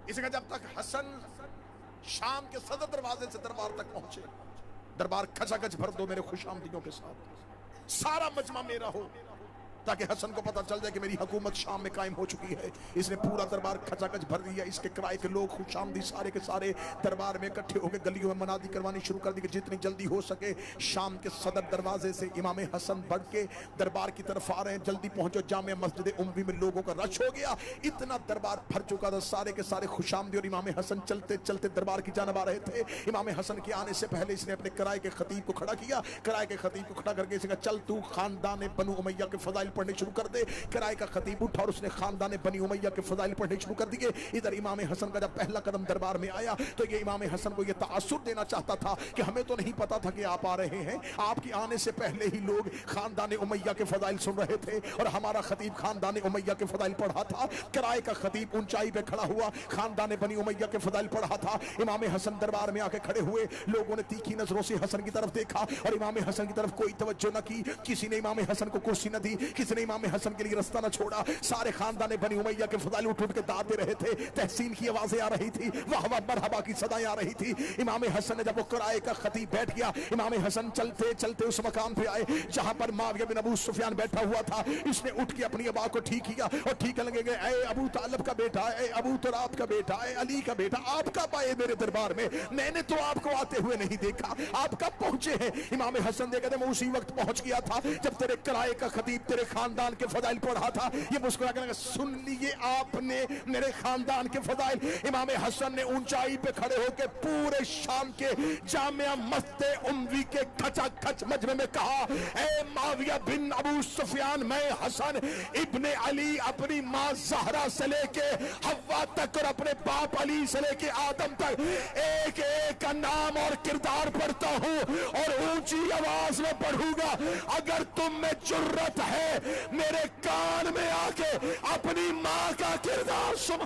اسی کا جب تک حسن شام کے صدر دروازے سے دربار تک پہنچے، دربار کھچا کھچ بھر دو میرے خوش آمدیدوں کے ساتھ، سارا مجمع میرا ہو، تاکہ حسن کو پتہ چل جائے کہ میری حکومت شام میں قائم ہو چکی ہے۔ اس نے پورا دربار کھچا کھچ بھر دیا۔ اس کے کرائے کے لوگ خوش آمدید سارے کے سارے دربار میں اکٹھے ہو کے گلیوں میں منادی کروانی شروع کر دی کہ جتنی جلدی ہو سکے شام کے صدر دروازے سے امام حسن بڑھ کے دربار کی طرف آ رہے ہیں، جلدی پہنچو۔ جامع مسجد اموی میں لوگوں کا رش ہو گیا، اتنا دربار بھر چکا تھا، سارے کے سارے خوش آمدید، اور امام حسن چلتے چلتے دربار کی جانب آ رہے تھے۔ امام حسن کے آنے سے پہلے اس نے اپنے کرائے کے خطیب کو کھڑا کیا، کرائے کے خطیب کو کھڑا کر کے اس نے کہا چل تو خاندان بنو امیہ کے فضائل پڑھنے شروع کر دے۔ کرائے کا خطیب اٹھا اور اس نے خاندان بنی امیہ کے فضائل پڑھنے شروع کر دیے۔ ادھر امام حسن کا جب پہلا قدم دربار میں آیا تو یہ امام حسن کو یہ تاثر دینا چاہتا تھا کہ ہمیں تو نہیں پتا تھا کہ آپ آ رہے ہیں، آپ کی آنے سے پہلے ہی لوگ خاندان امیہ کے فضائل سن رہے تھے اور ہمارا خطیب خاندان امیہ کے فضائل پڑھا تھا۔ کرائے کا خطیب اونچائی پہ کھڑا ہوا، خاندان بنی امیہ کے فضائل پڑھا تھا۔ امام حسن دربار میں آ کے کھڑے ہوئے، لوگوں نے تیکھی نظروں سے حسن کی طرف دیکھا اور امام حسن کی طرف کوئی توجہ نہ کی، کسی نے امام حسن کو کرسی نہ دی، کسی نے امام حسن کے لیے رستہ نہ چھوڑا۔ سارے خاندان بنی امیہ کے فضائل اٹھ اٹھ کے داتے رہے تھے، تحسین کی آوازیں آ رہی تھی، واہ واہ مرحبا کی صدائیں آ رہی تھی۔ امام حسن نے جب وہ کرائے کا خطیب بیٹھ گیا، امام حسن چلتے چلتے اس مقام پہ آئے جہاں پر معاویہ بن ابو سفیان بیٹھا ہوا تھا۔ اس نے اٹھ کے اپنی ابا کو ٹھیک کیا اور ٹھیک لگے گئے، اے ابو طالب کا بیٹا، اے ابو تراب کا بیٹا، اے علی کا بیٹا، آپ کب آئے میرے دربار میں؟ میں نے تو آپ کو آتے ہوئے نہیں دیکھا، آپ کب پہنچے ہیں؟ امام حسن نے کہتے میں اسی وقت پہنچ گیا تھا جب تیرے کرائے کا خطیب تیرے خاندان کے فضائل پڑھا تھا۔ یہ مسکرا کے سن لیے آپ نے میرے خاندان کے فضائل؟ امام حسن نے اونچائی پہ کھڑے ہو کے پورے شام کے جامع مسجد اموی کے کھچا کھچ مجمع میں کہا، اے معاویہ بن ابو سفیان، میں حسن ابن علی اپنی ماں زہرا سے لے کے حوا تک اور اپنے باپ علی سے لے کے آدم تک ایک ایک کا نام اور کردار پڑھتا ہوں اور اونچی آواز میں پڑھوں گا۔ اگر تم میں جرت ہے میرے کان میں آ کے اپنی ماں کا کردار سن۔